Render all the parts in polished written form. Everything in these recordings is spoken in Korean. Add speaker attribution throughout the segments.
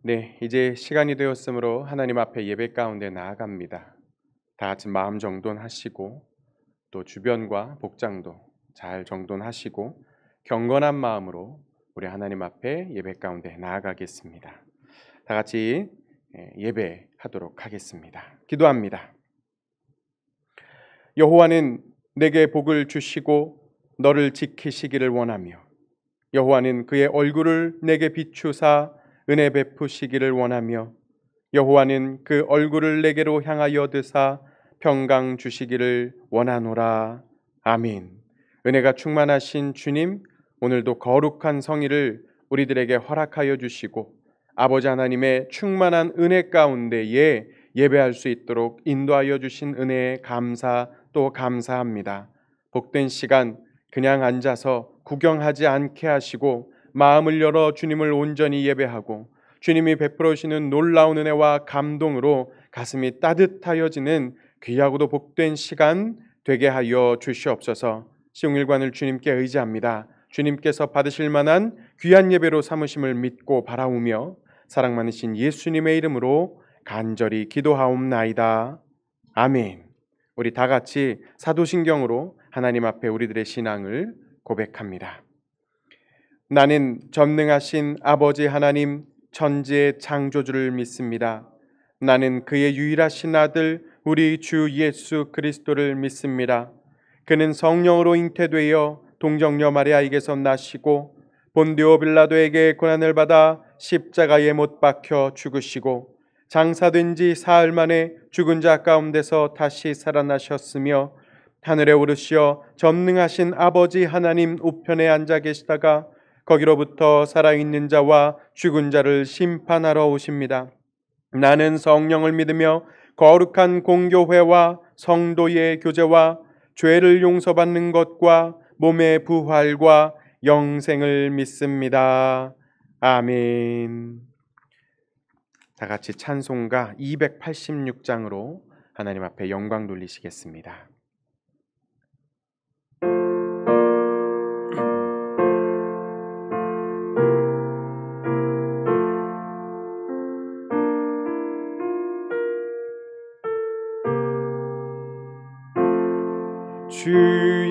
Speaker 1: 네, 이제 시간이 되었으므로 하나님 앞에 예배 가운데 나아갑니다. 다 같이 마음 정돈하시고 또 주변과 복장도 잘 정돈하시고 경건한 마음으로 우리 하나님 앞에 예배 가운데 나아가겠습니다. 다 같이 예배하도록 하겠습니다. 기도합니다. 여호와는 내게 복을 주시고 너를 지키시기를 원하며 여호와는 그의 얼굴을 내게 비추사 은혜 베푸시기를 원하며 여호와는 그 얼굴을 내게로 향하여 드사 평강 주시기를 원하노라. 아멘. 은혜가 충만하신 주님, 오늘도 거룩한 성일을 우리들에게 허락하여 주시고 아버지 하나님의 충만한 은혜 가운데에 예배할 수 있도록 인도하여 주신 은혜에 감사 또 감사합니다. 복된 시간 그냥 앉아서 구경하지 않게 하시고 마음을 열어 주님을 온전히 예배하고 주님이 베풀어 주시는 놀라운 은혜와 감동으로 가슴이 따뜻하여지는 귀하고도 복된 시간 되게 하여 주시옵소서. 시용일관을 주님께 의지합니다. 주님께서 받으실 만한 귀한 예배로 삼으심을 믿고 바라오며 사랑 많으신 예수님의 이름으로 간절히 기도하옵나이다. 아멘. 우리 다 같이 사도신경으로 하나님 앞에 우리들의 신앙을 고백합니다. 나는 전능하신 아버지 하나님 천지의 창조주를 믿습니다. 나는 그의 유일하신 아들 우리 주 예수 그리스도를 믿습니다. 그는 성령으로 잉태되어 동정녀 마리아에게서 나시고 본디오 빌라도에게 고난을 받아 십자가에 못 박혀 죽으시고 장사된 지 사흘 만에 죽은 자 가운데서 다시 살아나셨으며 하늘에 오르시어 전능하신 아버지 하나님 우편에 앉아 계시다가 거기로부터 살아있는 자와 죽은 자를 심판하러 오십니다. 나는 성령을 믿으며 거룩한 공교회와 성도의 교제와 죄를 용서받는 것과 몸의 부활과 영생을 믿습니다. 아멘. 다 같이 찬송가 286장으로 하나님 앞에 영광 돌리시겠습니다. 주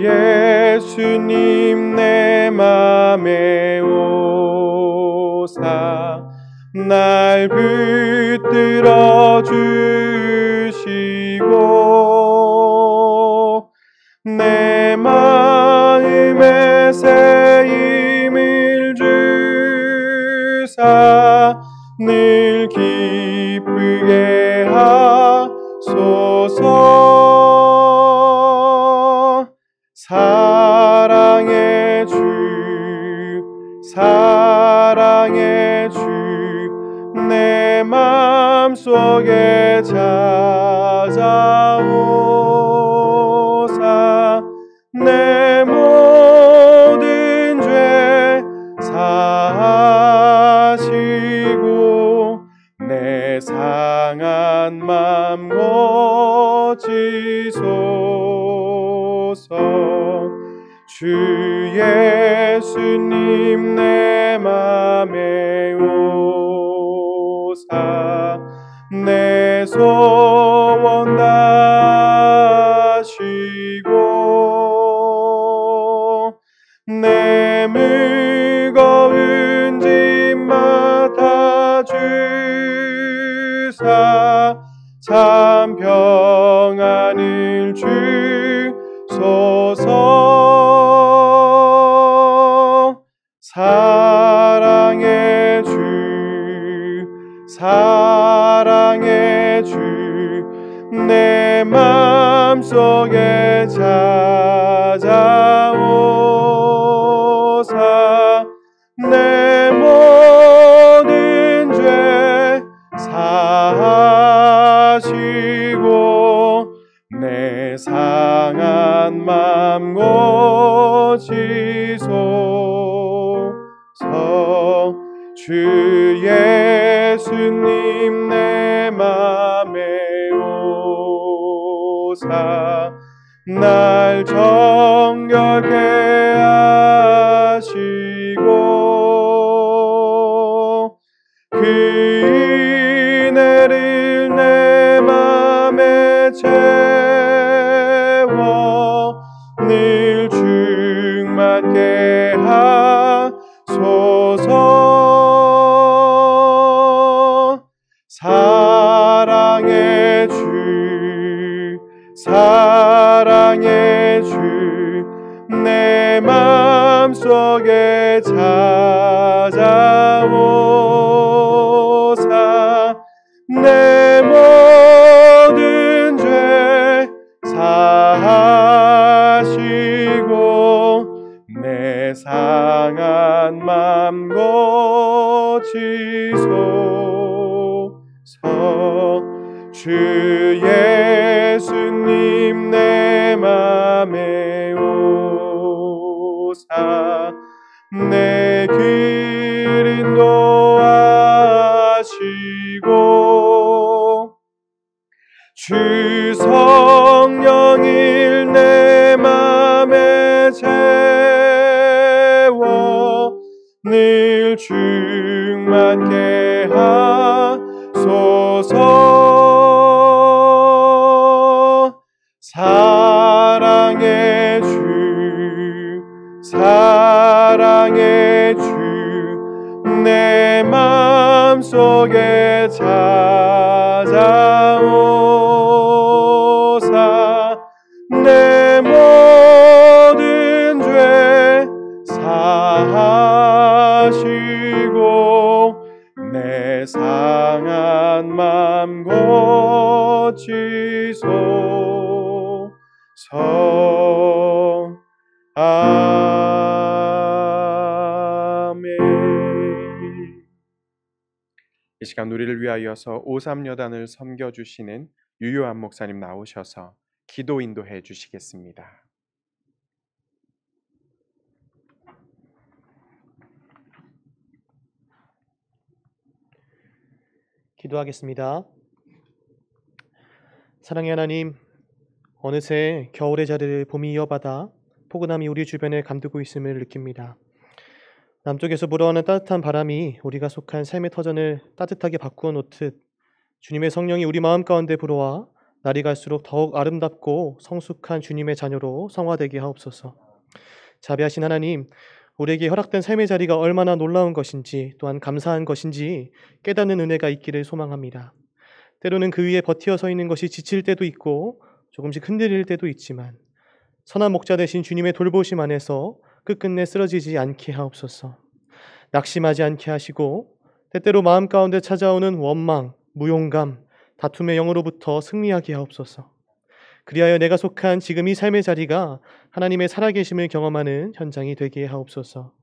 Speaker 1: 예수님 내 맘에 오사 날 붙들어 주시고 내 마음에 새 힘을 주사 늘 기쁘게 하소서. 사랑의 주 사랑의 주 내 맘속에 찾아오사 내 모든 죄 사하시고 내 상한 맘 고치소서. 주 예수님 내 맘에 오사 내 소원 다시고 내 무거운 짐 맡아 주사 참 평안을 주소서. 사랑의 주 사랑의 주 내 맘속에 찾아오사 내 모든 죄 사하시고 내 상한 맘 고치소서. 주 예수님 내 맘에 오사 날 정결케 하시고 그 사랑의 주, 사랑의 주, 내 맘속에 찾아오사 내 모든 죄 사하시고 내 상한 맘 고치소서. 주 예수님 내 맘에 오사 내 길 인도하시고 주 성령일 내 맘에 채워 늘 충만케 하소서. 사랑의 주, 사랑의 주, 내 맘속에 찾아오사 내 모든 죄 사하시고 내 상한 맘 고치소서. 아멘. 이 시간 우리를 위하여서 오삼여단을 섬겨주시는 유요한 목사님 나오셔서 기도 인도해 주시겠습니다.
Speaker 2: 기도하겠습니다. 사랑의 하나님, 어느새 겨울의 자리를 봄이 이어받아 포근함이 우리 주변에 감돌고 있음을 느낍니다. 남쪽에서 불어오는 따뜻한 바람이 우리가 속한 삶의 터전을 따뜻하게 바꾸어 놓듯 주님의 성령이 우리 마음 가운데 불어와 날이 갈수록 더욱 아름답고 성숙한 주님의 자녀로 성화되게 하옵소서. 자비하신 하나님, 우리에게 허락된 삶의 자리가 얼마나 놀라운 것인지 또한 감사한 것인지 깨닫는 은혜가 있기를 소망합니다. 때로는 그 위에 버티어 서 있는 것이 지칠 때도 있고 조금씩 흔들릴 때도 있지만 선한 목자 되신 주님의 돌보심 안에서 끝끝내 쓰러지지 않게 하옵소서. 낙심하지 않게 하시고 때때로 마음 가운데 찾아오는 원망, 무용감, 다툼의 영으로부터 승리하게 하옵소서. 그리하여 내가 속한 지금 이 삶의 자리가 하나님의 살아계심을 경험하는 현장이 되게 하옵소서.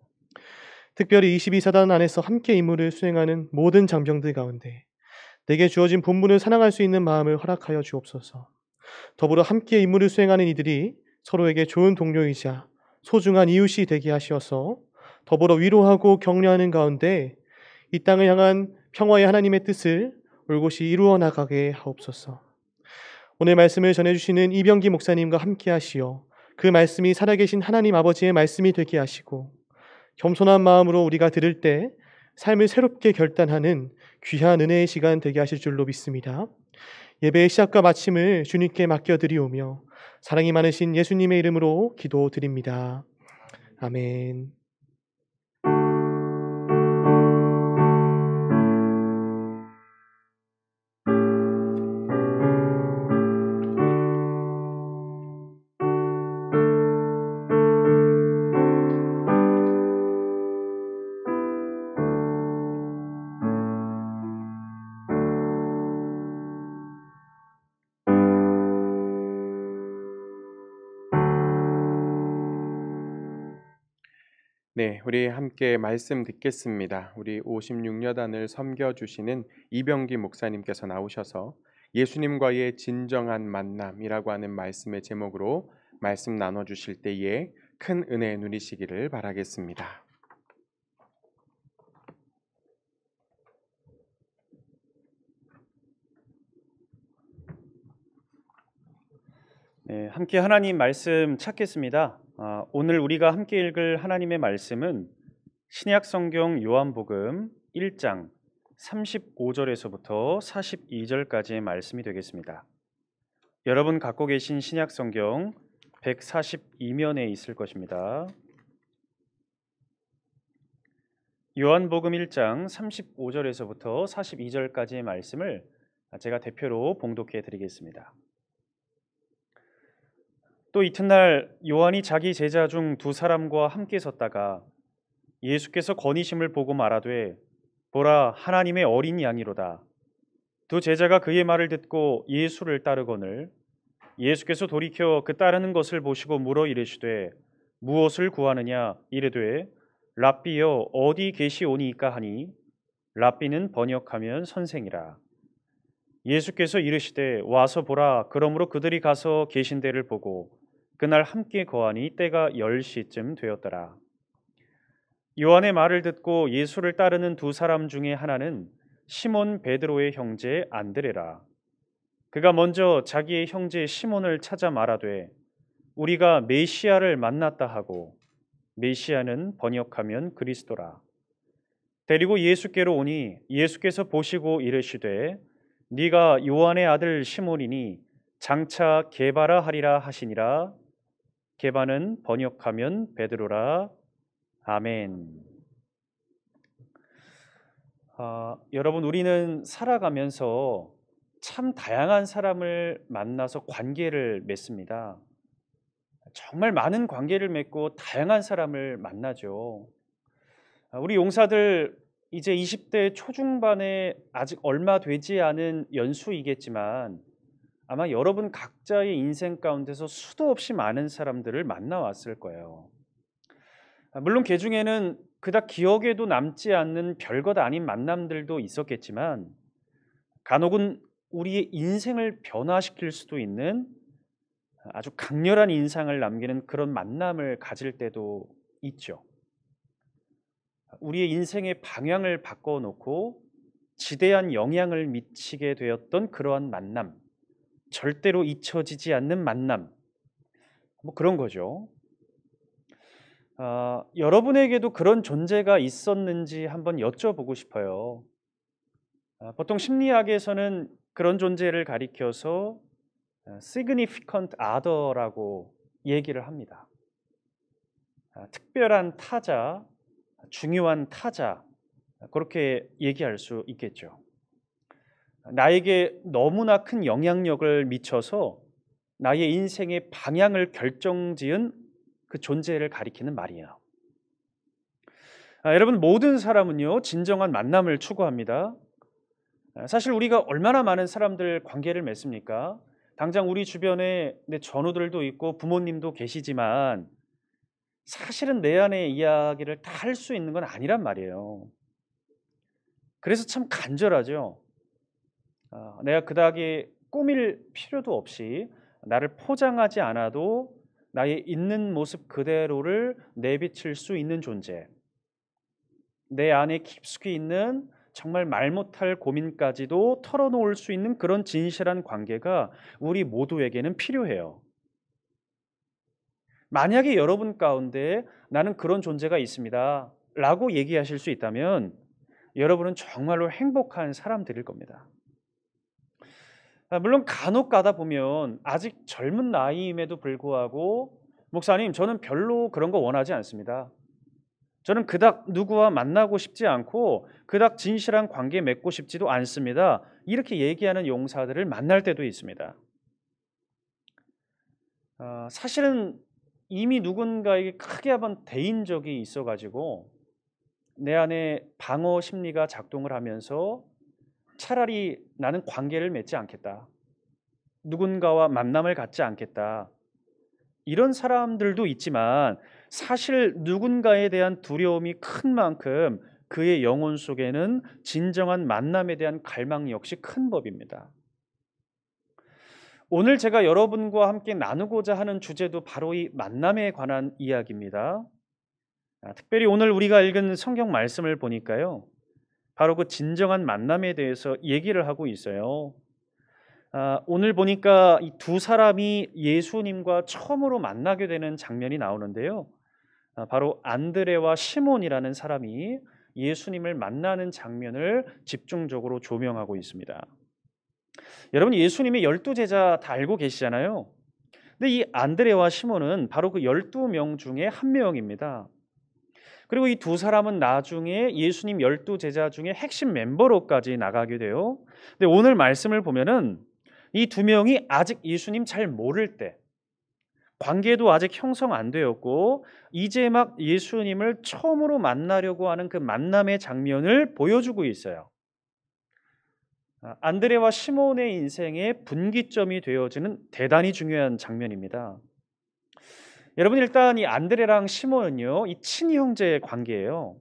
Speaker 2: 특별히 22사단 안에서 함께 임무를 수행하는 모든 장병들 가운데 내게 주어진 본분을 사랑할 수 있는 마음을 허락하여 주옵소서. 더불어 함께 임무를 수행하는 이들이 서로에게 좋은 동료이자 소중한 이웃이 되게 하시어서 더불어 위로하고 격려하는 가운데 이 땅을 향한 평화의 하나님의 뜻을 올곧이 이루어 나가게 하옵소서. 오늘 말씀을 전해주시는 이병기 목사님과 함께 하시어 그 말씀이 살아계신 하나님 아버지의 말씀이 되게 하시고 겸손한 마음으로 우리가 들을 때 삶을 새롭게 결단하는 귀한 은혜의 시간 되게 하실 줄로 믿습니다. 예배의 시작과 마침을 주님께 맡겨드리오며 사랑이 많으신 예수님의 이름으로 기도드립니다. 아멘.
Speaker 1: 네, 우리 함께 말씀 듣겠습니다. 우리 56여단을 섬겨주시는 이병기 목사님께서 나오셔서 예수님과의 진정한 만남이라고 하는 말씀의 제목으로 말씀 나눠주실 때에 큰 은혜 누리시기를 바라겠습니다.
Speaker 3: 네, 함께 하나님 말씀 찾겠습니다. 오늘 우리가 함께 읽을 하나님의 말씀은 신약 성경 요한복음 1장 35절에서부터 42절까지의 말씀이 되겠습니다. 여러분 갖고 계신 신약 성경 142면에 있을 것입니다. 요한복음 1장 35절에서부터 42절까지의 말씀을 제가 대표로 봉독해 드리겠습니다. 또 이튿날 요한이 자기 제자 중 두 사람과 함께 섰다가 예수께서 거니심을 보고 말하되 보라 하나님의 어린 양이로다. 두 제자가 그의 말을 듣고 예수를 따르거늘 예수께서 돌이켜 그 따르는 것을 보시고 물어 이르시되 무엇을 구하느냐 이르되 랍비여 어디 계시오니이까 하니 랍비는 번역하면 선생이라. 예수께서 이르시되 와서 보라. 그러므로 그들이 가서 계신 데를 보고 그날 함께 거하니 때가 10시쯤 되었더라. 요한의 말을 듣고 예수를 따르는 두 사람 중에 하나는 시몬 베드로의 형제 안드레라. 그가 먼저 자기의 형제 시몬을 찾아 말하되 우리가 메시아를 만났다 하고 메시아는 번역하면 그리스도라. 데리고 예수께로 오니 예수께서 보시고 이르시되 네가 요한의 아들 시몬이니 장차 게바라 하리라 하시니라. 게바는 번역하면 베드로라. 아멘. 여러분 우리는 살아가면서 참 다양한 사람을 만나서 관계를 맺습니다. 정말 많은 관계를 맺고 다양한 사람을 만나죠. 우리 용사들 이제 20대 초중반에 아직 얼마 되지 않은 연수이겠지만 아마 여러분 각자의 인생 가운데서 수도 없이 많은 사람들을 만나왔을 거예요. 물론 그 중에는 그닥 기억에도 남지 않는 별것 아닌 만남들도 있었겠지만 간혹은 우리의 인생을 변화시킬 수도 있는 아주 강렬한 인상을 남기는 그런 만남을 가질 때도 있죠. 우리의 인생의 방향을 바꿔놓고 지대한 영향을 미치게 되었던 그러한 만남, 절대로 잊혀지지 않는 만남, 뭐 그런 거죠. 여러분에게도 그런 존재가 있었는지 한번 여쭤보고 싶어요. 보통 심리학에서는 그런 존재를 가리켜서 significant other라고 얘기를 합니다. 특별한 타자, 중요한 타자, 그렇게 얘기할 수 있겠죠. 나에게 너무나 큰 영향력을 미쳐서 나의 인생의 방향을 결정지은 그 존재를 가리키는 말이에요. 여러분 모든 사람은요 진정한 만남을 추구합니다. 사실 우리가 얼마나 많은 사람들 관계를 맺습니까? 당장 우리 주변에 내 전우들도 있고 부모님도 계시지만 사실은 내 안의 이야기를 다 할 수 있는 건 아니란 말이에요. 그래서 참 간절하죠. 내가 그닥에 꾸밀 필요도 없이 나를 포장하지 않아도 나의 있는 모습 그대로를 내비칠 수 있는 존재, 내 안에 깊숙이 있는 정말 말 못할 고민까지도 털어놓을 수 있는 그런 진실한 관계가 우리 모두에게는 필요해요. 만약에 여러분 가운데 나는 그런 존재가 있습니다 라고 얘기하실 수 있다면 여러분은 정말로 행복한 사람들일 겁니다. 물론 간혹 가다 보면 아직 젊은 나이임에도 불구하고 목사님 저는 별로 그런 거 원하지 않습니다. 저는 그닥 누구와 만나고 싶지 않고 그닥 진실한 관계 맺고 싶지도 않습니다. 이렇게 얘기하는 용사들을 만날 때도 있습니다. 사실은 이미 누군가에게 크게 한번 대인 적이 있어가지고 내 안에 방어 심리가 작동을 하면서 차라리 나는 관계를 맺지 않겠다. 누군가와 만남을 갖지 않겠다. 이런 사람들도 있지만 사실 누군가에 대한 두려움이 큰 만큼 그의 영혼 속에는 진정한 만남에 대한 갈망 역시 큰 법입니다. 오늘 제가 여러분과 함께 나누고자 하는 주제도 바로 이 만남에 관한 이야기입니다. 특별히 오늘 우리가 읽은 성경 말씀을 보니까요. 바로 그 진정한 만남에 대해서 얘기를 하고 있어요. 오늘 보니까 이 두 사람이 예수님과 처음으로 만나게 되는 장면이 나오는데요. 바로 안드레와 시몬이라는 사람이 예수님을 만나는 장면을 집중적으로 조명하고 있습니다. 여러분 예수님의 12제자 다 알고 계시잖아요. 근데 이 안드레와 시몬은 바로 그 12명 중에 한 명입니다. 그리고 이 두 사람은 나중에 예수님 12제자 중에 핵심 멤버로까지 나가게 돼요. 근데 오늘 말씀을 보면은 이 두 명이 아직 예수님 잘 모를 때, 관계도 아직 형성 안 되었고 이제 막 예수님을 처음으로 만나려고 하는 그 만남의 장면을 보여주고 있어요. 안드레와 시몬의 인생의 분기점이 되어지는 대단히 중요한 장면입니다. 여러분, 일단 이 안드레랑 시몬은요, 이 친형제 관계예요.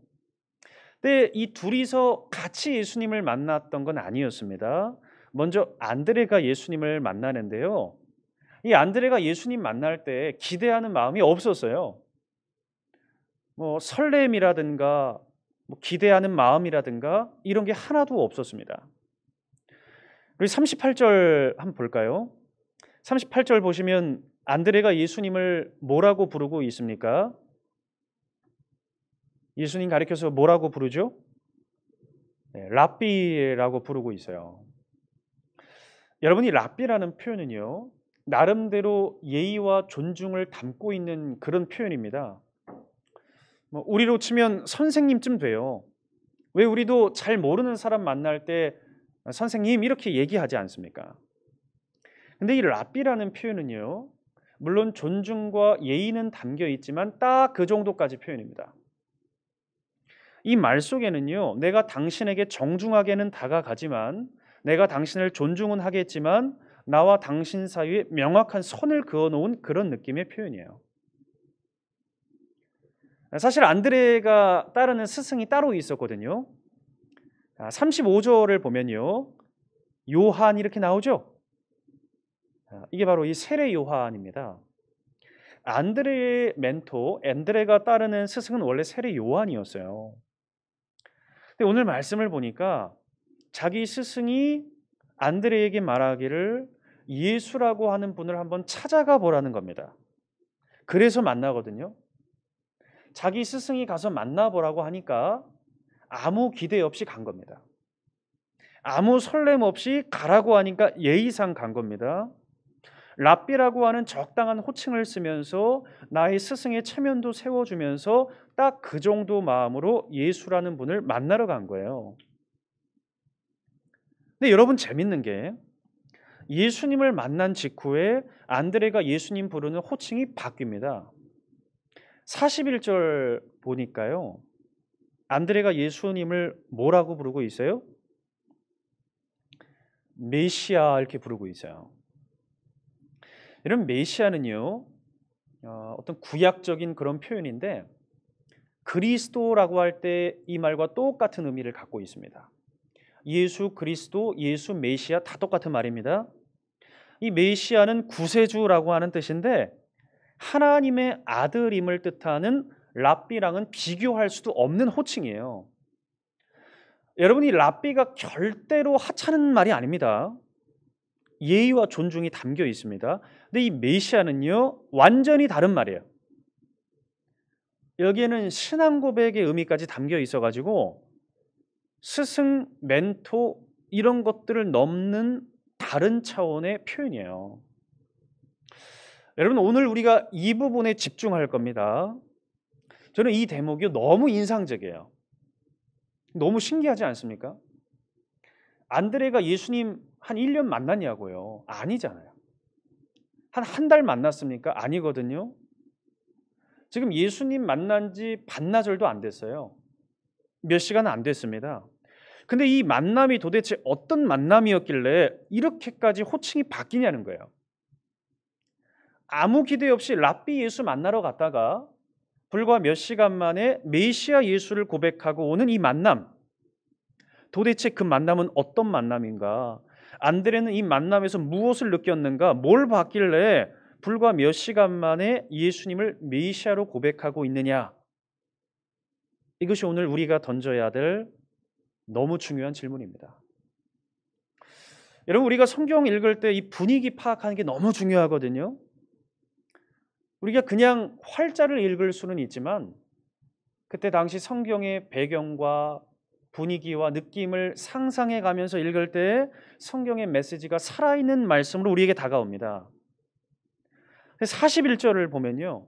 Speaker 3: 근데 이 둘이서 같이 예수님을 만났던 건 아니었습니다. 먼저 안드레가 예수님을 만나는데요, 이 안드레가 예수님 만날 때 기대하는 마음이 없었어요. 뭐 설렘이라든가 뭐 기대하는 마음이라든가 이런 게 하나도 없었습니다. 우리 38절 한번 볼까요? 38절 보시면 안드레가 예수님을 뭐라고 부르고 있습니까? 예수님 가리켜서 뭐라고 부르죠? 네, 랍비라고 부르고 있어요. 여러분이 랍비라는 표현은요, 나름대로 예의와 존중을 담고 있는 그런 표현입니다. 뭐 우리로 치면 선생님쯤 돼요. 왜 우리도 잘 모르는 사람 만날 때 선생님 이렇게 얘기하지 않습니까? 근데 이 랍비라는 표현은요, 물론 존중과 예의는 담겨 있지만 딱 그 정도까지 표현입니다. 이 말 속에는요, 내가 당신에게 정중하게는 다가가지만, 내가 당신을 존중은 하겠지만 나와 당신 사이에 명확한 선을 그어놓은 그런 느낌의 표현이에요. 사실 안드레가 따르는 스승이 따로 있었거든요. 35절을 보면요, 요한 이렇게 나오죠. 이게 바로 이 세례 요한입니다. 안드레의 멘토, 안드레가 따르는 스승은 원래 세례 요한이었어요. 근데 오늘 말씀을 보니까 자기 스승이 안드레에게 말하기를 예수라고 하는 분을 한번 찾아가 보라는 겁니다. 그래서 만나거든요. 자기 스승이 가서 만나보라고 하니까 아무 기대 없이 간 겁니다. 아무 설렘 없이 가라고 하니까 예의상 간 겁니다. 랍비라고 하는 적당한 호칭을 쓰면서 나의 스승의 체면도 세워주면서 딱 그 정도 마음으로 예수라는 분을 만나러 간 거예요. 근데 여러분, 재밌는 게 예수님을 만난 직후에 안드레가 예수님 부르는 호칭이 바뀝니다. 41절 보니까요, 안드레가 예수님을 뭐라고 부르고 있어요? 메시아 이렇게 부르고 있어요. 이런 메시아는요, 어떤 구약적인 그런 표현인데 그리스도라고 할 때 이 말과 똑같은 의미를 갖고 있습니다. 예수 그리스도, 예수 메시아 다 똑같은 말입니다. 이 메시아는 구세주라고 하는 뜻인데 하나님의 아들임을 뜻하는 랍비랑은 비교할 수도 없는 호칭이에요. 여러분이 랍비가 절대로 하찮은 말이 아닙니다. 예의와 존중이 담겨 있습니다. 근데 이 메시아는요, 완전히 다른 말이에요. 여기에는 신앙 고백의 의미까지 담겨 있어가지고 스승, 멘토 이런 것들을 넘는 다른 차원의 표현이에요. 여러분, 오늘 우리가 이 부분에 집중할 겁니다. 저는 이 대목이 너무 인상적이에요. 너무 신기하지 않습니까? 안드레가 예수님 한 1년 만났냐고요? 아니잖아요. 한 달 만났습니까? 아니거든요. 지금 예수님 만난 지 반나절도 안 됐어요. 몇 시간 안 됐습니다. 근데 이 만남이 도대체 어떤 만남이었길래 이렇게까지 호칭이 바뀌냐는 거예요. 아무 기대 없이 랍비 예수 만나러 갔다가 불과 몇 시간 만에 메시아 예수를 고백하고 오는 이 만남. 도대체 그 만남은 어떤 만남인가? 안드레는 이 만남에서 무엇을 느꼈는가? 뭘 봤길래 불과 몇 시간 만에 예수님을 메시아로 고백하고 있느냐? 이것이 오늘 우리가 던져야 될 너무 중요한 질문입니다. 여러분, 우리가 성경 읽을 때 이 분위기 파악하는 게 너무 중요하거든요. 우리가 그냥 활자를 읽을 수는 있지만 그때 당시 성경의 배경과 분위기와 느낌을 상상해 가면서 읽을 때 성경의 메시지가 살아있는 말씀으로 우리에게 다가옵니다. 41절을 보면요,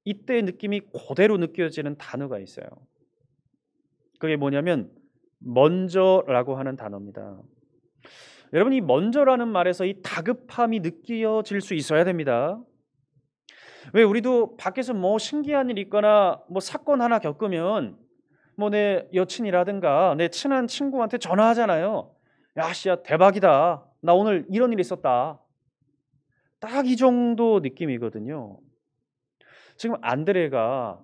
Speaker 3: 이때 느낌이 그대로 느껴지는 단어가 있어요. 그게 뭐냐면 먼저라고 하는 단어입니다. 여러분, 이 먼저라는 말에서 이 다급함이 느껴질 수 있어야 됩니다. 왜 우리도 밖에서 뭐 신기한 일 있거나 뭐 사건 하나 겪으면 뭐 내 여친이라든가 내 친한 친구한테 전화하잖아요. 야, 씨야, 대박이다. 나 오늘 이런 일 있었다. 딱 이 정도 느낌이거든요. 지금 안드레가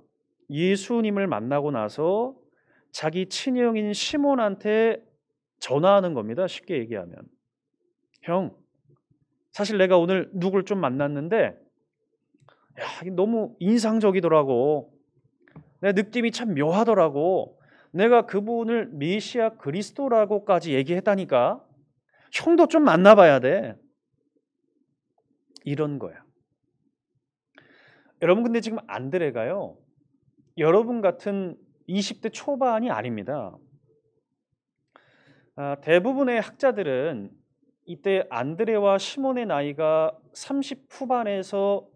Speaker 3: 예수님을 만나고 나서 자기 친형인 시몬한테 전화하는 겁니다. 쉽게 얘기하면. 형, 사실 내가 오늘 누굴 좀 만났는데 야, 이게 너무 인상적이더라고. 내 느낌이 참 묘하더라고. 내가 그분을 메시아 그리스도라고까지 얘기했다니까. 형도 좀 만나봐야 돼. 이런 거야. 여러분, 근데 지금 안드레가요, 여러분 같은 20대 초반이 아닙니다. 대부분의 학자들은 이때 안드레와 시몬의 나이가 30 후반에서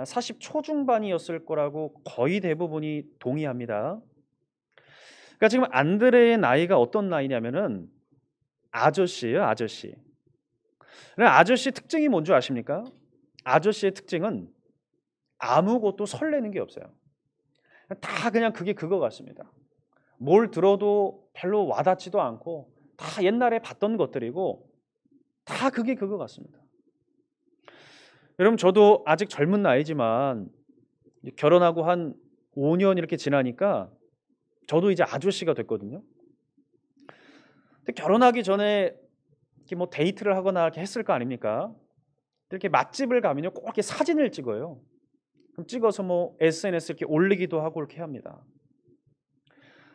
Speaker 3: 40 초중반이었을 거라고 거의 대부분이 동의합니다. 그러니까 지금 안드레의 나이가 어떤 나이냐면은 아저씨예요, 아저씨. 아저씨 특징이 뭔지 아십니까? 아저씨의 특징은 아무것도 설레는 게 없어요. 다 그냥 그게 그거 같습니다. 뭘 들어도 별로 와닿지도 않고 다 옛날에 봤던 것들이고 다 그게 그거 같습니다. 여러분, 저도 아직 젊은 나이지만 결혼하고 한 5년 이렇게 지나니까 저도 이제 아저씨가 됐거든요. 근데 결혼하기 전에 이렇게 뭐 데이트를 하거나 이렇게 했을 거 아닙니까? 이렇게 맛집을 가면요, 꼭 이렇게 사진을 찍어요. 그럼 찍어서 뭐 SNS 이렇게 올리기도 하고 이렇게 합니다.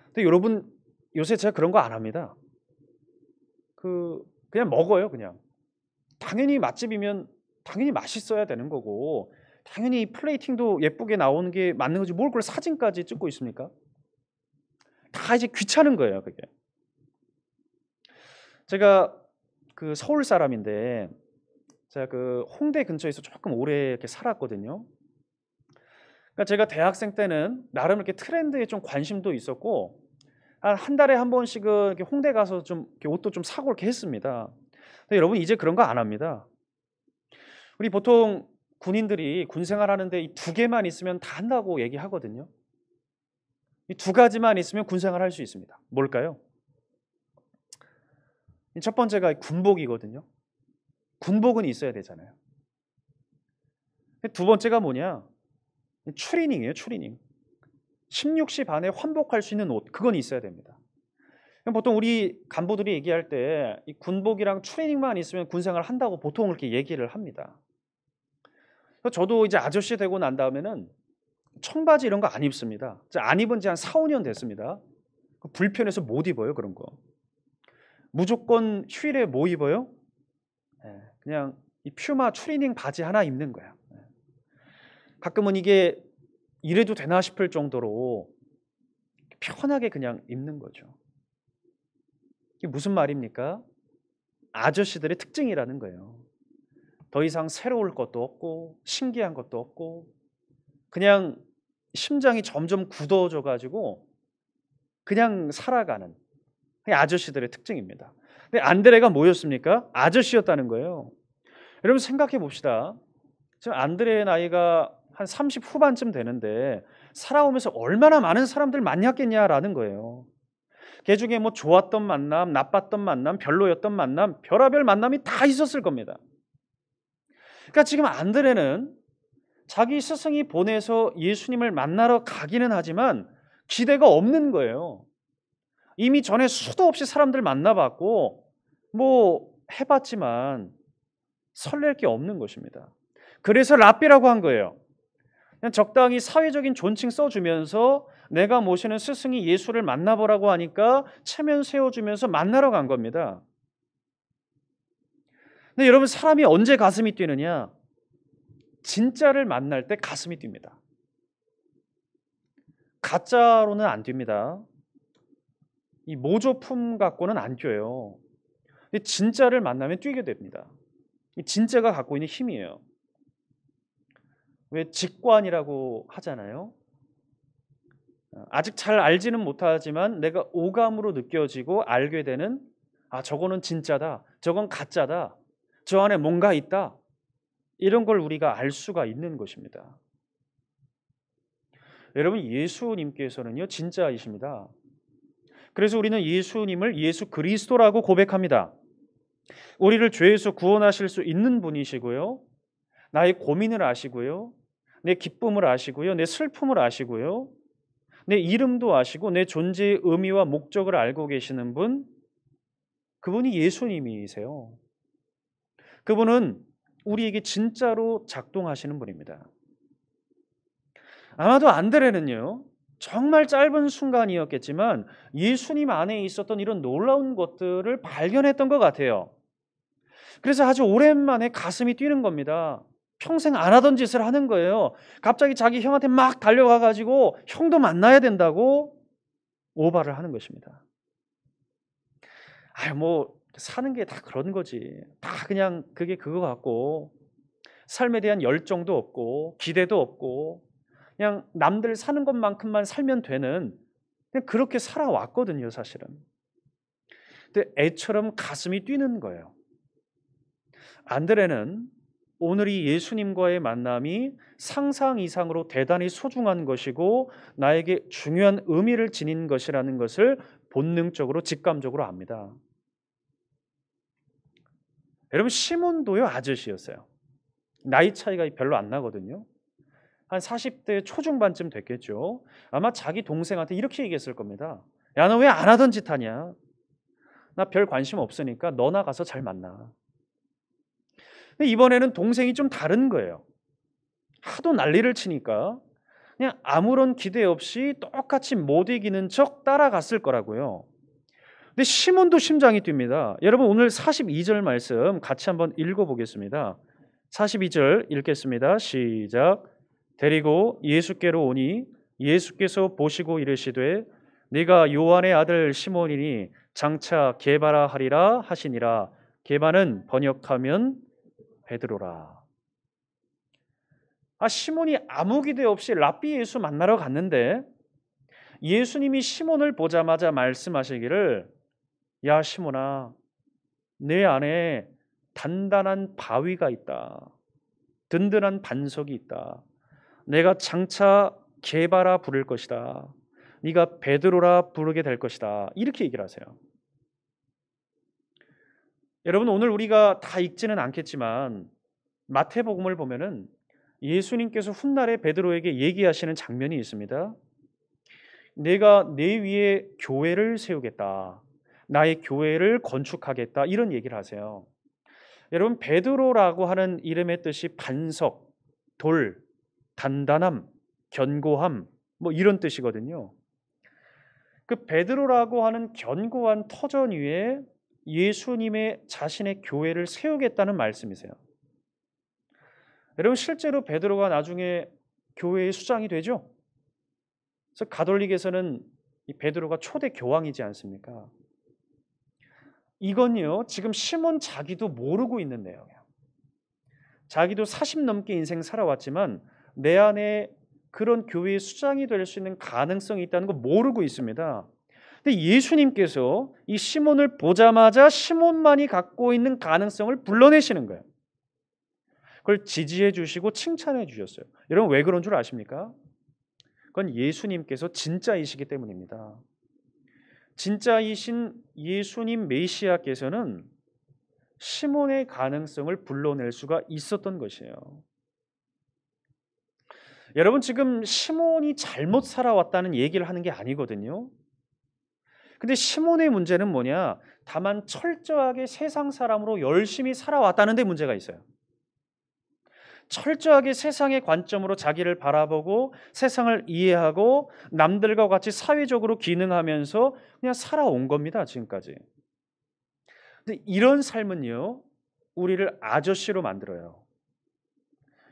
Speaker 3: 근데 여러분, 요새 제가 그런 거 안 합니다. 그냥 먹어요, 그냥. 당연히 맛집이면 당연히 맛있어야 되는 거고, 당연히 플레이팅도 예쁘게 나오는 게 맞는 거지, 뭘 그걸 사진까지 찍고 있습니까? 다 이제 귀찮은 거예요, 그게. 제가 그 서울 사람인데 제가 그 홍대 근처에서 조금 오래 이렇게 살았거든요. 그러니까 제가 대학생 때는 나름 이렇게 트렌드에 좀 관심도 있었고 한 달에 한 번씩은 이렇게 홍대 가서 좀 이렇게 옷도 좀 사고 이렇게 했습니다. 근데 여러분, 이제 그런 거 안 합니다. 우리 보통 군인들이 군 생활하는데 이 두 개만 있으면 다 한다고 얘기하거든요. 이 두 가지만 있으면 군 생활할 수 있습니다. 뭘까요? 첫 번째가 군복이거든요. 군복은 있어야 되잖아요. 두 번째가 뭐냐? 추리닝이에요, 추리닝. 16시 반에 환복할 수 있는 옷, 그건 있어야 됩니다. 보통 우리 간부들이 얘기할 때 이 군복이랑 추리닝만 있으면 군생활을 한다고 보통 그렇게 얘기를 합니다. 저도 이제 아저씨 되고 난 다음에는 청바지 이런 거 안 입습니다. 안 입은 지 한 4, 5년 됐습니다. 불편해서 못 입어요, 그런 거. 무조건 휴일에 뭐 입어요? 그냥 이 퓨마 추리닝 바지 하나 입는 거야. 가끔은 이게 이래도 되나 싶을 정도로 편하게 그냥 입는 거죠. 이게 무슨 말입니까? 아저씨들의 특징이라는 거예요. 더 이상 새로울 것도 없고 신기한 것도 없고 그냥 심장이 점점 굳어져 가지고 그냥 살아가는 아저씨들의 특징입니다. 근데 안드레가 뭐였습니까? 아저씨였다는 거예요. 여러분, 생각해 봅시다. 지금 안드레의 나이가 한 30 후반쯤 되는데 살아오면서 얼마나 많은 사람들 만났겠냐라는 거예요. 그 중에 뭐 좋았던 만남, 나빴던 만남, 별로였던 만남, 별의별 만남이 다 있었을 겁니다. 그러니까 지금 안드레는 자기 스승이 보내서 예수님을 만나러 가기는 하지만 기대가 없는 거예요. 이미 전에 수도 없이 사람들 만나봤고 뭐 해봤지만 설렐 게 없는 것입니다. 그래서 랍비라고 한 거예요. 그냥 적당히 사회적인 존칭 써주면서 내가 모시는 스승이 예수를 만나보라고 하니까 체면 세워주면서 만나러 간 겁니다. 근데 여러분, 사람이 언제 가슴이 뛰느냐? 진짜를 만날 때 가슴이 뜁니다. 가짜로는 안 뜁니다. 이 모조품 갖고는 안 뛰어요. 근데 진짜를 만나면 뛰게 됩니다. 이 진짜가 갖고 있는 힘이에요. 왜 직관이라고 하잖아요. 아직 잘 알지는 못하지만 내가 오감으로 느껴지고 알게 되는, 아, 저거는 진짜다, 저건 가짜다, 저 안에 뭔가 있다, 이런 걸 우리가 알 수가 있는 것입니다. 여러분, 예수님께서는요 진짜이십니다. 그래서 우리는 예수님을 예수 그리스도라고 고백합니다. 우리를 죄에서 구원하실 수 있는 분이시고요, 나의 고민을 아시고요, 내 기쁨을 아시고요, 내 슬픔을 아시고요, 내 이름도 아시고 내 존재의 의미와 목적을 알고 계시는 분, 그분이 예수님이세요. 그분은 우리에게 진짜로 작동하시는 분입니다. 아마도 안드레는요 정말 짧은 순간이었겠지만 예수님 안에 있었던 이런 놀라운 것들을 발견했던 것 같아요. 그래서 아주 오랜만에 가슴이 뛰는 겁니다. 평생 안 하던 짓을 하는 거예요. 갑자기 자기 형한테 막 달려가 가지고 형도 만나야 된다고 오바를 하는 것입니다. 뭐 사는 게 다 그런 거지. 다 그냥 그게 그거 같고, 삶에 대한 열정도 없고 기대도 없고, 그냥 남들 사는 것만큼만 살면 되는, 그냥 그렇게 살아왔거든요 사실은. 근데 애처럼 가슴이 뛰는 거예요. 안드레는 오늘 이 예수님과의 만남이 상상 이상으로 대단히 소중한 것이고 나에게 중요한 의미를 지닌 것이라는 것을 본능적으로 직감적으로 압니다. 여러분, 시몬도요 아저씨였어요. 나이 차이가 별로 안 나거든요. 한 40대 초중반쯤 됐겠죠. 아마 자기 동생한테 이렇게 얘기했을 겁니다. 야, 너 왜 안 하던 짓 하냐? 나 별 관심 없으니까 너나 가서 잘 만나. 근데 이번에는 동생이 좀 다른 거예요. 하도 난리를 치니까 그냥 아무런 기대 없이 똑같이 못 이기는 척 따라갔을 거라고요. 근데 시몬도 심장이 뜁니다. 여러분, 오늘 42절 말씀 같이 한번 읽어보겠습니다. 42절 읽겠습니다. 시작. 데리고 예수께로 오니 예수께서 보시고 이르시되 네가 요한의 아들 시몬이니 장차 게바라 하리라 하시니라. 게바는 번역하면 베드로라. 시몬이 아무 기대 없이 랍비 예수 만나러 갔는데 예수님이 시몬을 보자마자 말씀하시기를, 야 시몬아, 내 안에 단단한 바위가 있다, 든든한 반석이 있다, 내가 장차 게바라 부를 것이다, 네가 베드로라 부르게 될 것이다, 이렇게 얘기를 하세요. 여러분, 오늘 우리가 다 읽지는 않겠지만 마태복음을 보면은 예수님께서 훗날에 베드로에게 얘기하시는 장면이 있습니다. 내가 내 위에 교회를 세우겠다, 나의 교회를 건축하겠다, 이런 얘기를 하세요. 여러분, 베드로라고 하는 이름의 뜻이 반석, 돌, 단단함, 견고함, 뭐 이런 뜻이거든요. 그 베드로라고 하는 견고한 터전 위에 예수님의 자신의 교회를 세우겠다는 말씀이세요. 여러분, 실제로 베드로가 나중에 교회의 수장이 되죠. 그래서 가톨릭에서는 이 베드로가 초대 교황이지 않습니까? 이건요 지금 시몬 자기도 모르고 있는 내용이에요. 자기도 40 넘게 인생 살아왔지만 내 안에 그런 교회의 수장이 될 수 있는 가능성이 있다는 거 모르고 있습니다. 근데 예수님께서 이 시몬을 보자마자 시몬만이 갖고 있는 가능성을 불러내시는 거예요. 그걸 지지해 주시고 칭찬해 주셨어요. 여러분, 왜 그런 줄 아십니까? 그건 예수님께서 진짜이시기 때문입니다. 진짜이신 예수님 메시아께서는 시몬의 가능성을 불러낼 수가 있었던 것이에요. 여러분, 지금 시몬이 잘못 살아왔다는 얘기를 하는 게 아니거든요. 근데 시몬의 문제는 뭐냐? 다만 철저하게 세상 사람으로 열심히 살아왔다는 데 문제가 있어요. 철저하게 세상의 관점으로 자기를 바라보고 세상을 이해하고 남들과 같이 사회적으로 기능하면서 그냥 살아온 겁니다, 지금까지. 근데 이런 삶은요, 우리를 아저씨로 만들어요.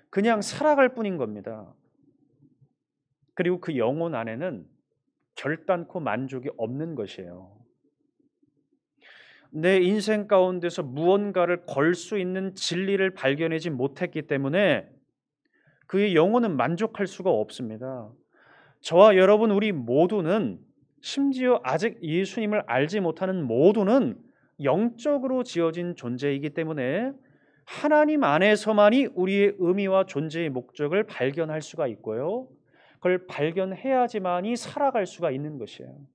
Speaker 3: 그냥 살아갈 뿐인 겁니다. 그리고 그 영혼 안에는 결단코 만족이 없는 것이에요. 내 인생 가운데서 무언가를 걸 수 있는 진리를 발견하지 못했기 때문에 그의 영혼은 만족할 수가 없습니다. 저와 여러분 우리 모두는 심지어 아직 예수님을 알지 못하는 모두는 영적으로 지어진 존재이기 때문에 하나님 안에서만이 우리의 의미와 존재의 목적을 발견할 수가 있고요. 그걸 발견해야지만이 살아갈 수가 있는 것이에요.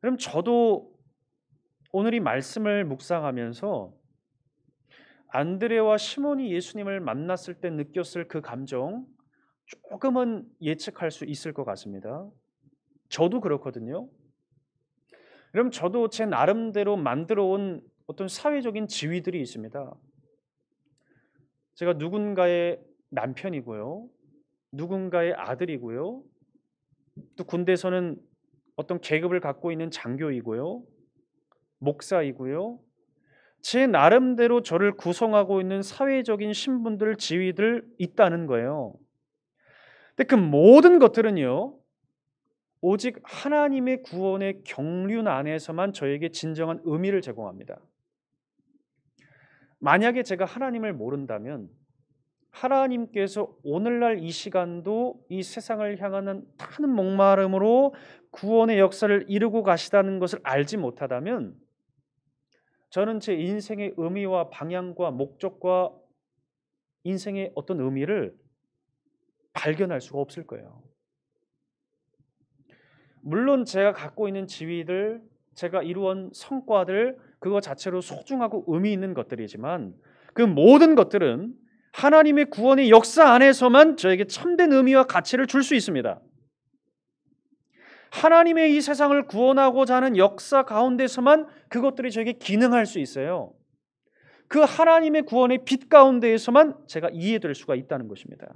Speaker 3: 그럼 저도 오늘 이 말씀을 묵상하면서 안드레와 시몬이 예수님을 만났을 때 느꼈을 그 감정 조금은 예측할 수 있을 것 같습니다. 저도 그렇거든요. 그럼 저도 제 나름대로 만들어 온 어떤 사회적인 지위들이 있습니다. 제가 누군가의 남편이고요. 누군가의 아들이고요. 또 군대에서는 어떤 계급을 갖고 있는 장교이고요. 목사이고요. 제 나름대로 저를 구성하고 있는 사회적인 신분들, 지위들 있다는 거예요. 근데 그 모든 것들은요. 오직 하나님의 구원의 경륜 안에서만 저에게 진정한 의미를 제공합니다. 만약에 제가 하나님을 모른다면 하나님께서 오늘날 이 시간도 이 세상을 향하는 타는 목마름으로 구원의 역사를 이루고 가시다는 것을 알지 못하다면 저는 제 인생의 의미와 방향과 목적과 인생의 어떤 의미를 발견할 수가 없을 거예요. 물론 제가 갖고 있는 지위들, 제가 이루어온 성과들 그거 자체로 소중하고 의미 있는 것들이지만 그 모든 것들은 하나님의 구원의 역사 안에서만 저에게 참된 의미와 가치를 줄 수 있습니다. 하나님의 이 세상을 구원하고자 하는 역사 가운데서만 그것들이 저에게 기능할 수 있어요. 그 하나님의 구원의 빛 가운데에서만 제가 이해될 수가 있다는 것입니다.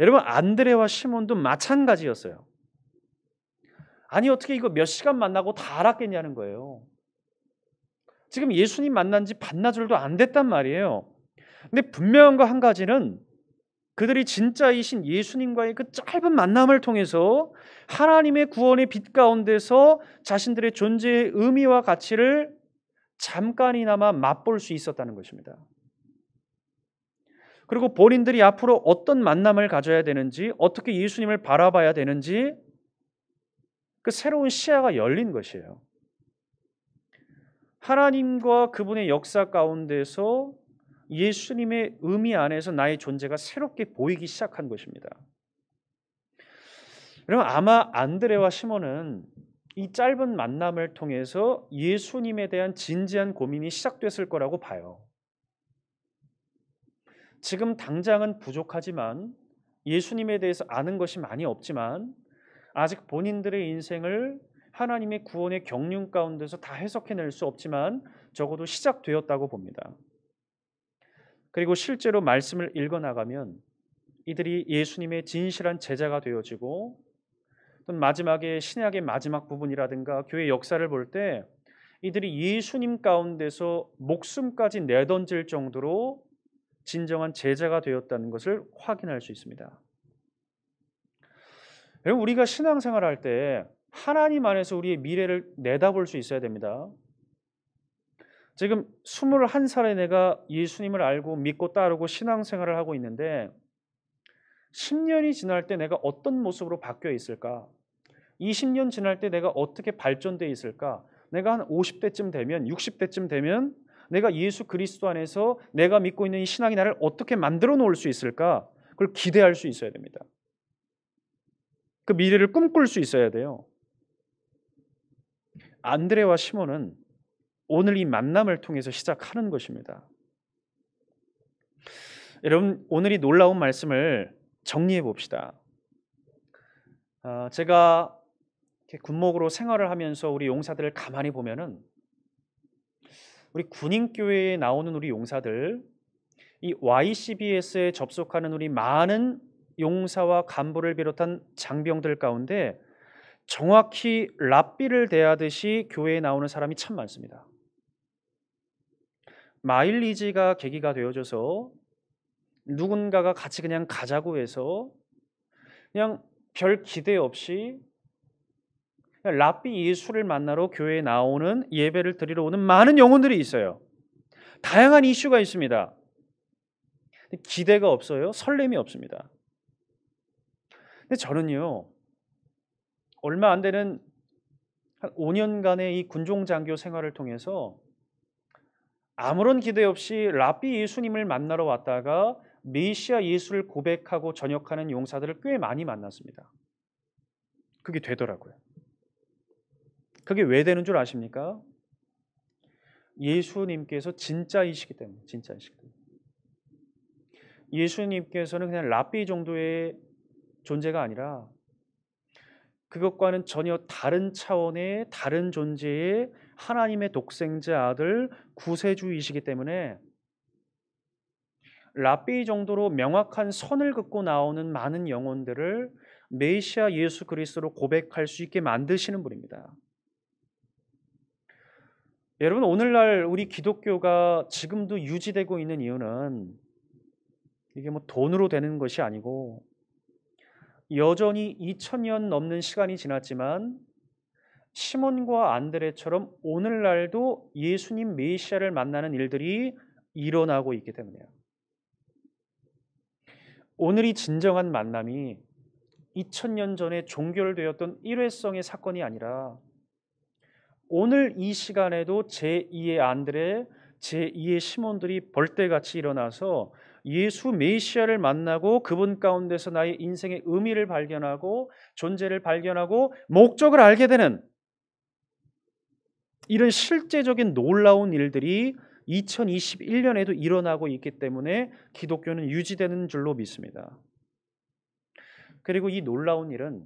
Speaker 3: 여러분 안드레와 시몬도 마찬가지였어요. 아니 어떻게 이거 몇 시간 만나고 다 알았겠냐는 거예요. 지금 예수님 만난 지 반나절도 안 됐단 말이에요. 근데 분명한 거 한 가지는 그들이 진짜이신 예수님과의 그 짧은 만남을 통해서 하나님의 구원의 빛 가운데서 자신들의 존재의 의미와 가치를 잠깐이나마 맛볼 수 있었다는 것입니다. 그리고 본인들이 앞으로 어떤 만남을 가져야 되는지, 어떻게 예수님을 바라봐야 되는지 그 새로운 시야가 열린 것이에요. 하나님과 그분의 역사 가운데서 예수님의 의미 안에서 나의 존재가 새롭게 보이기 시작한 것입니다. 여러분 아마 안드레와 시몬은 이 짧은 만남을 통해서 예수님에 대한 진지한 고민이 시작됐을 거라고 봐요. 지금 당장은 부족하지만 예수님에 대해서 아는 것이 많이 없지만 아직 본인들의 인생을 하나님의 구원의 경륜 가운데서 다 해석해낼 수 없지만 적어도 시작되었다고 봅니다. 그리고 실제로 말씀을 읽어나가면 이들이 예수님의 진실한 제자가 되어지고 또 마지막에 신약의 마지막 부분이라든가 교회 역사를 볼 때 이들이 예수님 가운데서 목숨까지 내던질 정도로 진정한 제자가 되었다는 것을 확인할 수 있습니다. 여러분 우리가 신앙생활을 할 때 하나님 안에서 우리의 미래를 내다볼 수 있어야 됩니다. 지금 21살에 내가 예수님을 알고 믿고 따르고 신앙생활을 하고 있는데 10년이 지날 때 내가 어떤 모습으로 바뀌어 있을까? 20년 지날 때 내가 어떻게 발전되어 있을까? 내가 한 50대쯤 되면 60대쯤 되면 내가 예수 그리스도 안에서 내가 믿고 있는 이 신앙이 나를 어떻게 만들어 놓을 수 있을까? 그걸 기대할 수 있어야 됩니다. 그 미래를 꿈꿀 수 있어야 돼요. 안드레와 시몬은 오늘 이 만남을 통해서 시작하는 것입니다. 여러분 오늘 이 놀라운 말씀을 정리해 봅시다. 제가 군목으로 생활을 하면서 우리 용사들을 가만히 보면은 우리 군인교회에 나오는 우리 용사들 이 YCBS에 접속하는 우리 많은 용사와 간부를 비롯한 장병들 가운데 정확히 랍비를 대하듯이 교회에 나오는 사람이 참 많습니다. 마일리지가 계기가 되어져서 누군가가 같이 그냥 가자고 해서 그냥 별 기대 없이 그냥 랍비 예수를 만나러 교회에 나오는 예배를 드리러 오는 많은 영혼들이 있어요. 다양한 이슈가 있습니다. 기대가 없어요. 설렘이 없습니다. 근데 저는요, 얼마 안 되는 한 5년간의 이 군종장교 생활을 통해서 아무런 기대 없이 랍비 예수님을 만나러 왔다가 메시아 예수를 고백하고 전역하는 용사들을 꽤 많이 만났습니다. 그게 되더라고요. 그게 왜 되는 줄 아십니까? 예수님께서 진짜이시기 때문에, 진짜이시기 때문에. 예수님께서는 그냥 랍비 정도의 존재가 아니라 그것과는 전혀 다른 차원의 다른 존재의 하나님의 독생자 아들 구세주이시기 때문에 랍비 정도로 명확한 선을 긋고 나오는 많은 영혼들을 메시아 예수 그리스도로 고백할 수 있게 만드시는 분입니다. 여러분, 오늘날 우리 기독교가 지금도 유지되고 있는 이유는 이게 뭐 돈으로 되는 것이 아니고, 여전히 2000년 넘는 시간이 지났지만 시몬과 안드레처럼 오늘날도 예수님 메시아를 만나는 일들이 일어나고 있기 때문이에요. 오늘이 진정한 만남이 2000년 전에 종결되었던 일회성의 사건이 아니라 오늘 이 시간에도 제2의 안드레, 제2의 시몬들이 벌떼같이 일어나서 예수 메시아를 만나고 그분 가운데서 나의 인생의 의미를 발견하고 존재를 발견하고 목적을 알게 되는 이런 실제적인 놀라운 일들이 2021년에도 일어나고 있기 때문에 기독교는 유지되는 줄로 믿습니다. 그리고 이 놀라운 일은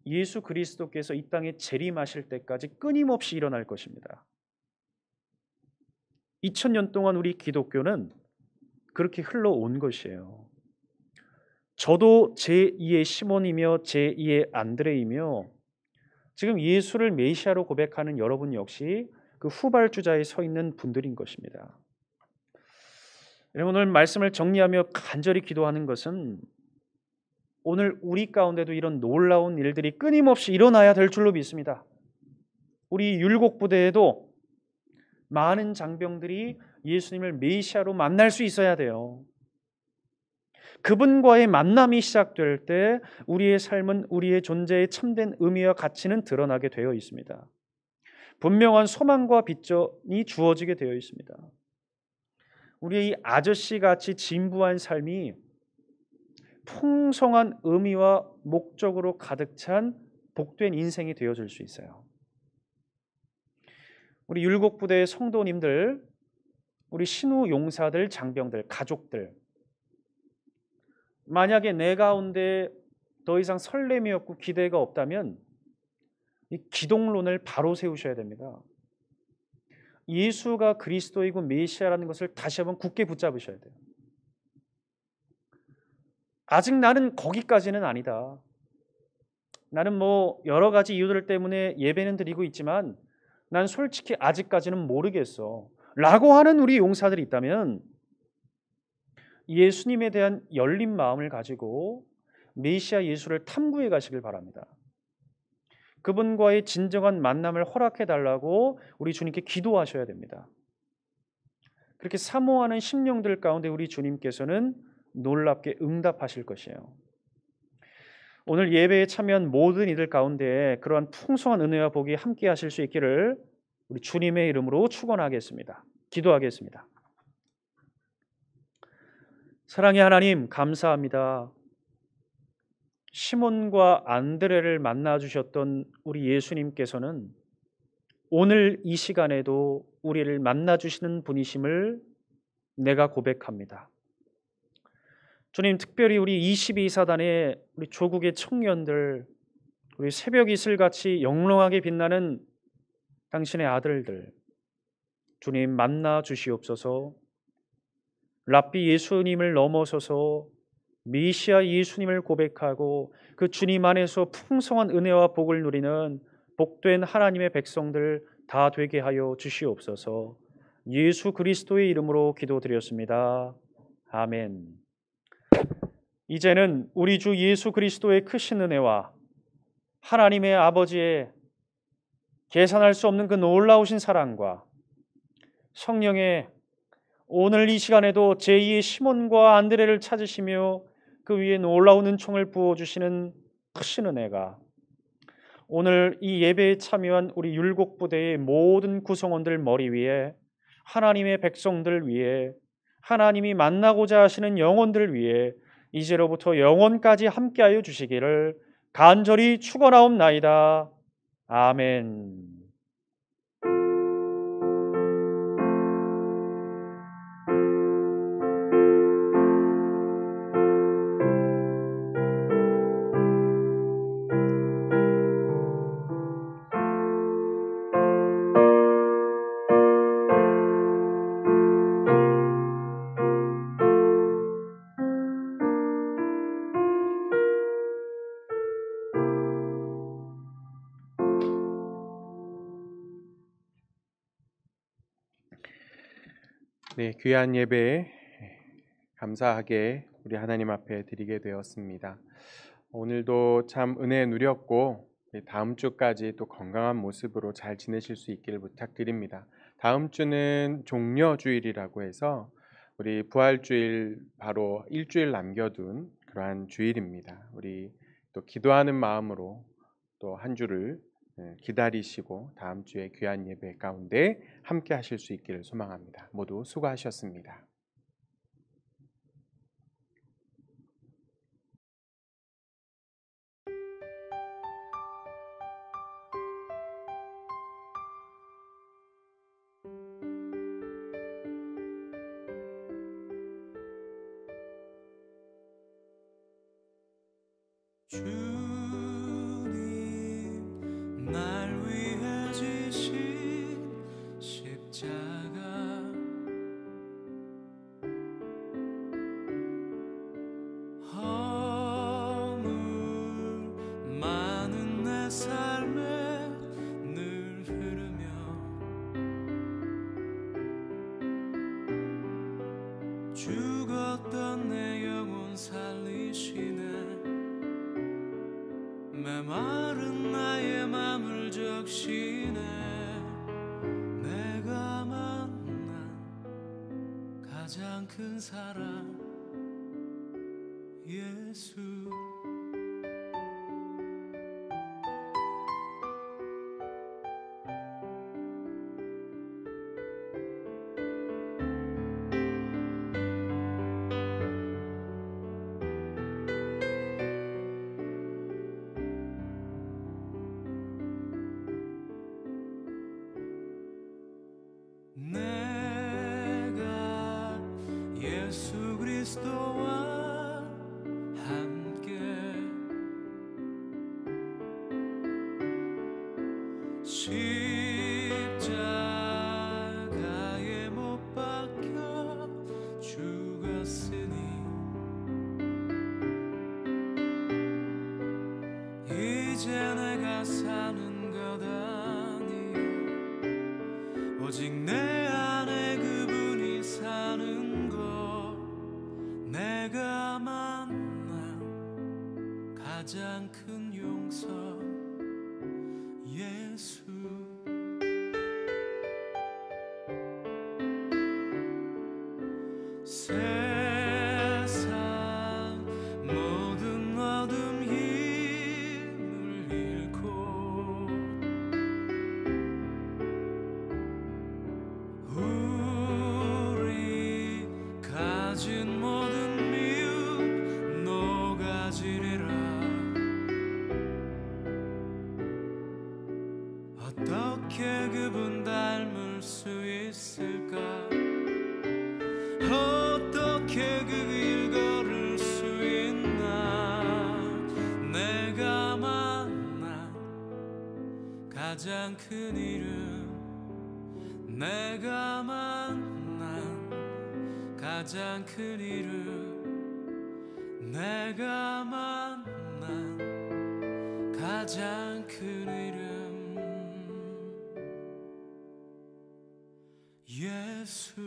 Speaker 3: 예수 그리스도께서 이 땅에 재림하실 때까지 끊임없이 일어날 것입니다. 2000년 동안 우리 기독교는 그렇게 흘러온 것이에요. 저도 제2의 시몬이며 제2의 안드레이며 지금 예수를 메시아로 고백하는 여러분 역시 그 후발주자에 서 있는 분들인 것입니다. 여러분, 오늘 말씀을 정리하며 간절히 기도하는 것은 오늘 우리 가운데도 이런 놀라운 일들이 끊임없이 일어나야 될 줄로 믿습니다. 우리 율곡부대에도 많은 장병들이 예수님을 메시아로 만날 수 있어야 돼요. 그분과의 만남이 시작될 때 우리의 삶은 우리의 존재의 참된 의미와 가치는 드러나게 되어 있습니다. 분명한 소망과 비전이 주어지게 되어 있습니다. 우리의 이 아저씨같이 진부한 삶이 풍성한 의미와 목적으로 가득 찬 복된 인생이 되어질 수 있어요. 우리 율곡부대의 성도님들, 우리 신우 용사들, 장병들, 가족들, 만약에 내 가운데 더 이상 설렘이 없고 기대가 없다면 이 기독론을 바로 세우셔야 됩니다. 예수가 그리스도이고 메시아라는 것을 다시 한번 굳게 붙잡으셔야 돼요. 아직 나는 거기까지는 아니다. 나는 뭐 여러 가지 이유들 때문에 예배는 드리고 있지만 난 솔직히 아직까지는 모르겠어 라고 하는 우리 용사들이 있다면 예수님에 대한 열린 마음을 가지고 메시아 예수를 탐구해 가시길 바랍니다. 그분과의 진정한 만남을 허락해 달라고 우리 주님께 기도하셔야 됩니다. 그렇게 사모하는 심령들 가운데 우리 주님께서는 놀랍게 응답하실 것이에요. 오늘 예배에 참여한 모든 이들 가운데 그러한 풍성한 은혜와 복이 함께 하실 수 있기를 우리 주님의 이름으로 축원하겠습니다. 기도하겠습니다. 사랑의 하나님, 감사합니다. 시몬과 안드레를 만나 주셨던 우리 예수님께서는 오늘 이 시간에도 우리를 만나 주시는 분이심을 내가 고백합니다. 주님, 특별히 우리 22사단의 우리 조국의 청년들, 우리 새벽 이슬같이 영롱하게 빛나는 당신의 아들들, 주님 만나 주시옵소서. 랍비 예수님을 넘어서서 메시아 예수님을 고백하고 그 주님 안에서 풍성한 은혜와 복을 누리는 복된 하나님의 백성들 다 되게 하여 주시옵소서. 예수 그리스도의 이름으로 기도드렸습니다. 아멘. 이제는 우리 주 예수 그리스도의 크신 은혜와 하나님의 아버지의 계산할 수 없는 그 놀라우신 사랑과 성령의 오늘 이 시간에도 제2의 시몬과 안드레를 찾으시며 그 위에 놀라운 은총을 부어주시는 크신 은혜가 오늘 이 예배에 참여한 우리 율곡부대의 모든 구성원들 머리 위에, 하나님의 백성들 위에, 하나님이 만나고자 하시는 영혼들 위에 이제로부터 영원까지 함께하여 주시기를 간절히 축원하옵나이다. 아멘.
Speaker 1: 네, 귀한 예배 감사하게 우리 하나님 앞에 드리게 되었습니다. 오늘도 참 은혜 누렸고 다음 주까지 또 건강한 모습으로 잘 지내실 수 있기를 부탁드립니다. 다음 주는 종려주일이라고 해서 우리 부활주일 바로 일주일 남겨둔 그러한 주일입니다. 우리 또 기도하는 마음으로 또 한 주를 기다리시고 다음 주에 귀한 예배 가운데 함께 하실 수 있기를 소망합니다. 모두 수고하셨습니다.
Speaker 4: 주님 날 위해 지신 십자가 허물 많은 내 삶에 늘 흐르며 죽었던 내 영혼 살리시네 메마른 나의 맘을 적시네 내가 만난 가장 큰 사랑 예수 내가 예수 그리스도와 함께 십자가에 못 박혀 죽었으니 이제 내가 사는 것 아니요 오직 내 안에 그분이 사는 것 내가 만난 가장 큰 용서 예수 세상 모든 어둠 힘을 잃고 우리 가진 모든 미움 녹아지리라 어떻게 그분 닮을 수 있을까 어떻게 그 길 걸을 수 있나 내가 만난 가장 큰 이름 내가 만난 가장 큰 이름 내가 만난 가장 큰 이름 예수